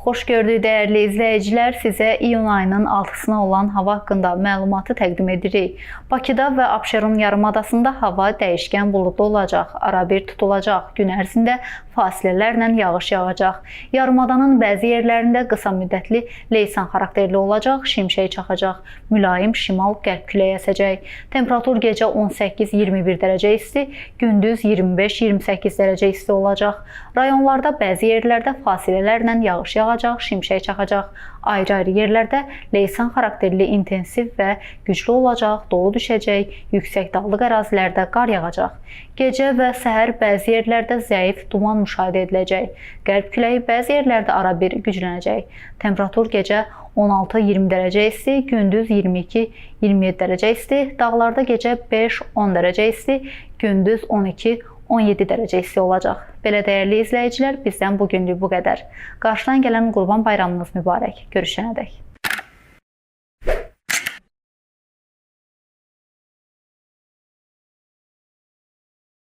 Xoş gördük dəyərli izləyicilər. Sizə iyun ayının 6-sına olan hava haqqında məlumatı təqdim edirik. Bakıda və Abşeron yarımadasında hava dəyişkən buludlu olacaq, arabir tutulacaq. Gün ərzində fasilələrlə yağış yağacaq. Yarımadanın bəzi yerlərində qısa müddətli leysan xarakterli olacaq, şimşək çaxacaq. Mülayim şimal-qərb küləyi əsəcək. Temperatur gecə 18-21 dərəcə isti, gündüz 25-28 dərəcə isti olacaq. Rayonlarda bəzi yerlərdə fasilələrlə yağış yağacaq, şimşək çaxacaq. Ayrı-ayrı yerlərdə leysan xarakterli intensiv və güclü olacaq, dolu düşəcək, yüksək dağlıq ərazilərdə qar yağacaq. Gecə və səhər bəzi yerlərdə zəif duman müşahidə ediləcək. Qərb küləyi bəzi yerlərdə arabir güclənəcək. Temperatur gecə 16-20 dərəcə isti, gündüz 22-27 dərəcə isti, dağlarda gecə 5-10 dərəcə isti, gündüz 12-17 dərəcə isti olacaq. Belə dəyərli izləyicilər, bizdən bugünlük bu qədər. Qarşıdan gələn Qurban Bayramınız mübarək. Görüşənədək.